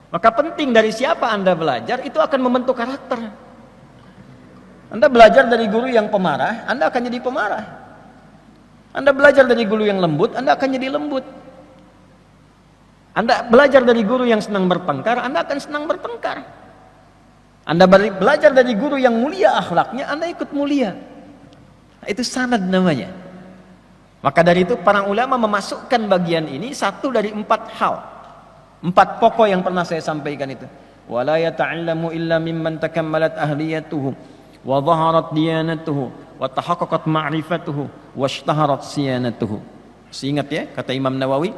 Maka penting dari siapa Anda belajar, itu akan membentuk karakter. Anda belajar dari guru yang pemarah, Anda akan jadi pemarah. Anda belajar dari guru yang lembut, Anda akan jadi lembut. Anda belajar dari guru yang senang bertengkar, Anda akan senang bertengkar. Anda belajar dari guru yang mulia akhlaknya, Anda ikut mulia. Nah, itu sanad namanya. Maka dari itu para ulama memasukkan bagian ini satu dari 4 hal. 4 pokok yang pernah saya sampaikan itu. Wala yata'allamu illa mimman takammalat ahliyatuhu wa dhaharat diyanatuhu wa tahaqqaqat ma'rifatuhu wa ishtaharat siyanatuhu. Ingat ya, kata Imam Nawawi,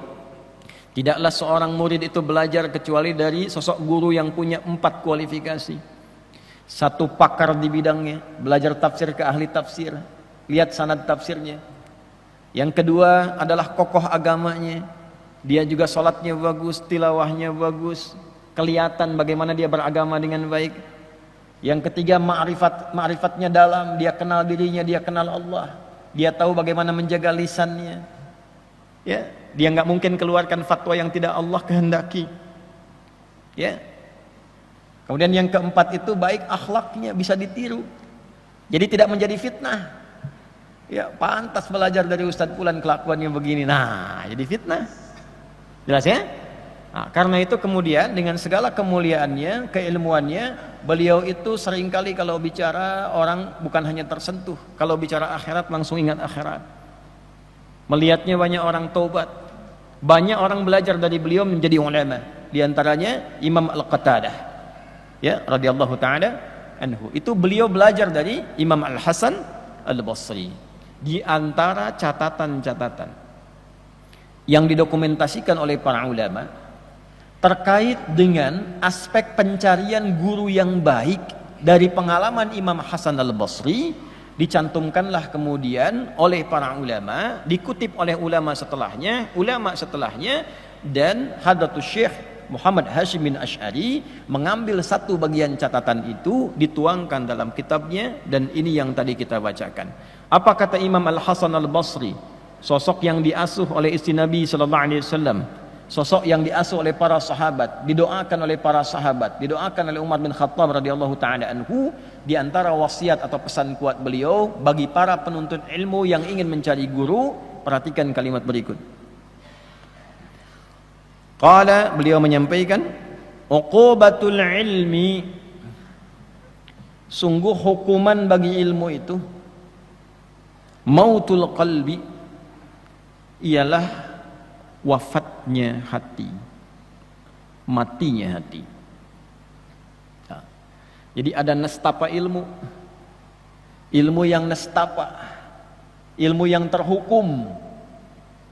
tidaklah seorang murid itu belajar kecuali dari sosok guru yang punya 4 kualifikasi. 1, pakar di bidangnya, belajar tafsir ke ahli tafsir, lihat sanad tafsirnya. Yang kedua adalah kokoh agamanya, dia juga sholatnya bagus, tilawahnya bagus, kelihatan bagaimana dia beragama dengan baik. Yang ketiga ma'rifatnya dalam, dia kenal dirinya, dia kenal Allah, dia tahu bagaimana menjaga lisannya. Ya, dia nggak mungkin keluarkan fatwa yang tidak Allah kehendaki. Ya. Kemudian yang keempat itu baik akhlaknya, bisa ditiru. Jadi tidak menjadi fitnah. Ya, pantas belajar dari Ustadz Fulan kelakuannya begini. Nah, jadi fitnah. Jelas ya? Nah, karena itu kemudian dengan segala kemuliaannya, keilmuannya, beliau itu seringkali kalau bicara orang bukan hanya tersentuh. Kalau bicara akhirat langsung ingat akhirat. Melihatnya banyak orang taubat. Banyak orang belajar dari beliau menjadi ulama. Di antaranya Imam Al-Qatadah, ya, radhiyallahu taala anhu. Itu beliau belajar dari Imam Al-Hasan Al-Basri. Di antara catatan-catatan yang didokumentasikan oleh para ulama terkait dengan aspek pencarian guru yang baik dari pengalaman Imam Hasan Al-Basri, dicantumkanlah kemudian oleh para ulama, dikutip oleh ulama setelahnya, dan Hadratus Syekh Muhammad Hashim bin Asy'ari mengambil satu bagian catatan itu, dituangkan dalam kitabnya, dan ini yang tadi kita bacakan. Apa kata Imam Al-Hasan Al-Basri, sosok yang diasuh oleh istri Nabi sallallahu alaihi wasallam, sosok yang diasuh oleh para sahabat, didoakan oleh para sahabat, didoakan oleh Umar bin Khattab radhiyallahu taala anhu. Di antara wasiat atau pesan kuat beliau bagi para penuntut ilmu yang ingin mencari guru, perhatikan kalimat berikut. Qala, beliau menyampaikan, uqubatul ilmi, sungguh hukuman bagi ilmu itu, mautul qalbi, ialah wafatnya hati, matinya hati. Nah, jadi ada nestapa ilmu, ilmu yang nestapa, ilmu yang terhukum,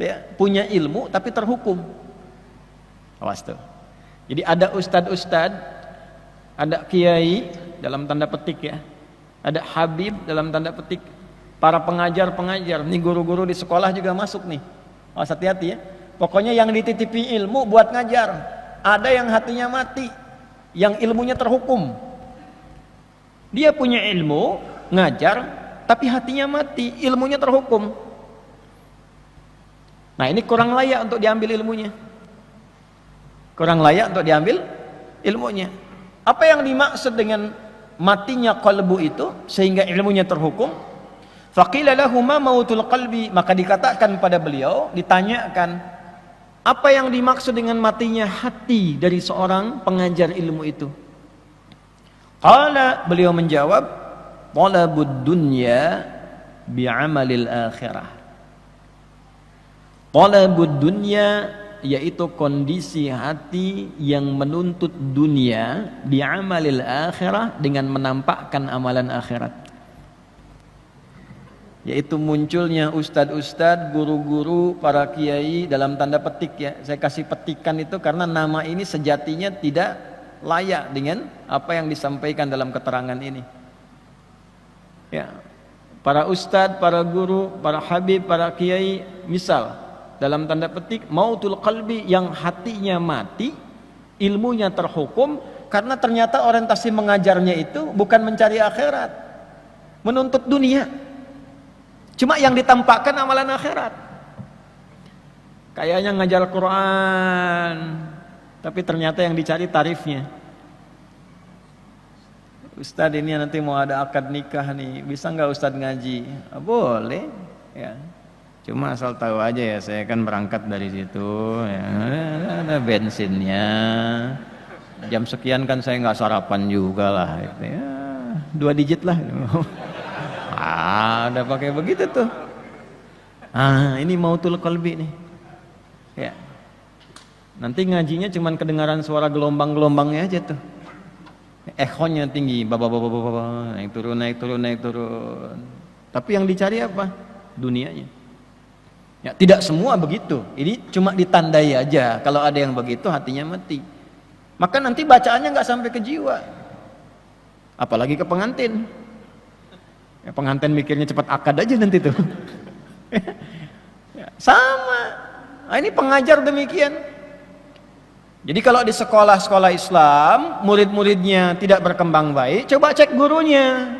ya, punya ilmu tapi terhukum. Awas tuh. Jadi ada ustad-ustad, ada kiai dalam tanda petik ya, ada habib dalam tanda petik, para pengajar-pengajar, nih guru-guru di sekolah juga masuk nih. Awas, hati-hati ya. Pokoknya yang dititipi ilmu buat ngajar. Ada yang hatinya mati, yang ilmunya terhukum. Dia punya ilmu, ngajar, tapi hatinya mati, ilmunya terhukum. Nah, ini kurang layak untuk diambil ilmunya. Kurang layak untuk diambil ilmunya. Apa yang dimaksud dengan matinya qalbu itu sehingga ilmunya terhukum? Faqila lahu ma mautul qalbi, maka dikatakan pada beliau, ditanyakan, apa yang dimaksud dengan matinya hati dari seorang pengajar ilmu itu? Qala, beliau menjawab, talabud dunya bi'amalil akhirah. Talabud dunya, yaitu kondisi hati yang menuntut dunia, bi'amalil akhirah, dengan menampakkan amalan akhirat. Yaitu munculnya ustad-ustad, guru-guru, para kiai dalam tanda petik ya. Saya kasih petikan itu karena nama ini sejatinya tidak layak dengan apa yang disampaikan dalam keterangan ini. Ya, para ustad, para guru, para habib, para kiai, misal dalam tanda petik mautul qalbi, yang hatinya mati, ilmunya terhukum karena ternyata orientasi mengajarnya itu bukan mencari akhirat, menuntut dunia. Cuma yang ditampakkan amalan akhirat. Kayaknya ngajar Quran, Tapi ternyata yang dicari tarifnya. Ustadz ini nanti mau ada akad nikah nih, bisa nggak Ustadz ngaji? Boleh, ya. Cuma asal tahu aja ya, saya kan berangkat dari situ, ya. Ada bensinnya. Jam sekian kan saya nggak sarapan juga lah, gitu. Ya, 2 digit lah. Udah pakai begitu tuh. Ini mautul qalbi nih, ya. Nanti ngajinya cuman kedengaran suara gelombang-gelombangnya aja tuh. Echonya tinggi, naik turun. Tapi yang dicari apa? Dunianya. Ya, tidak semua begitu. Ini cuma ditandai aja. Kalau ada yang begitu, hatinya mati. Maka nanti bacaannya nggak sampai ke jiwa. Apalagi ke pengantin. Ya, pengantin mikirnya cepat akad aja nanti tuh. Ya, sama. Ini pengajar demikian. Jadi kalau di sekolah-sekolah Islam, murid-muridnya tidak berkembang baik, coba cek gurunya.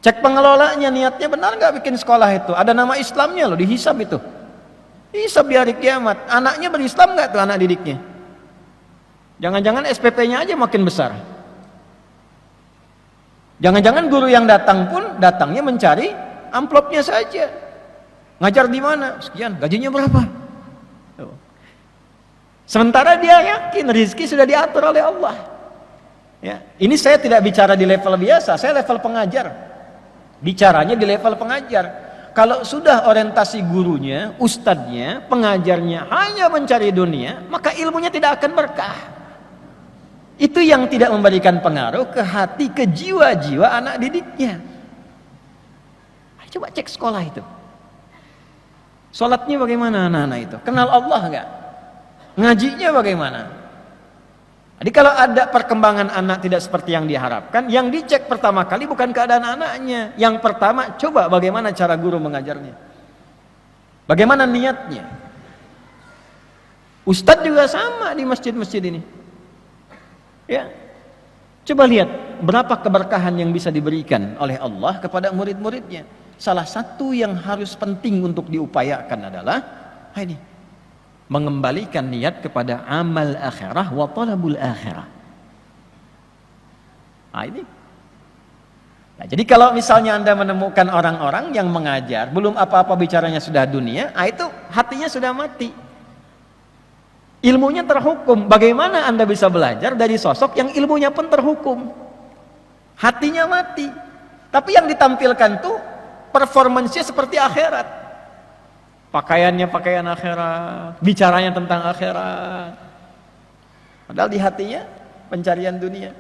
Cek pengelolanya, niatnya benar nggak bikin sekolah itu? Ada nama Islamnya loh, dihisab itu. Hisab di hari kiamat. Anaknya berislam nggak tuh anak didiknya? Jangan-jangan SPP-nya aja makin besar. Jangan-jangan guru yang datang pun datangnya mencari amplopnya saja. Ngajar di mana? Sekian, gajinya berapa? Sementara dia yakin rezeki sudah diatur oleh Allah. Ya, ini saya tidak bicara di level biasa, saya level pengajar. Bicaranya di level pengajar. Kalau sudah orientasi gurunya, ustadznya, pengajarnya hanya mencari dunia, maka ilmunya tidak akan berkah. Itu yang tidak memberikan pengaruh ke hati, ke jiwa-jiwa anak didiknya. Coba cek sekolah itu. Sholatnya bagaimana anak-anak itu? Kenal Allah enggak? Ngajinya bagaimana? Jadi kalau ada perkembangan anak tidak seperti yang diharapkan, yang dicek pertama kali bukan keadaan anaknya. Yang pertama, coba bagaimana cara guru mengajarnya. Bagaimana niatnya. Ustadz juga sama di masjid-masjid ini. Ya. Coba lihat berapa keberkahan yang bisa diberikan oleh Allah kepada murid-muridnya. Salah satu yang harus penting untuk diupayakan adalah mengembalikan niat kepada amal akhirah wa talabul akhirah. Jadi kalau misalnya Anda menemukan orang-orang yang mengajar belum apa-apa bicaranya sudah dunia, itu hatinya sudah mati. Ilmunya terhukum. Bagaimana Anda bisa belajar dari sosok yang ilmunya pun terhukum? Hatinya mati. Tapi yang ditampilkan tuh performancenya seperti akhirat. Pakaiannya pakaian akhirat, bicaranya tentang akhirat. Padahal di hatinya pencarian dunia.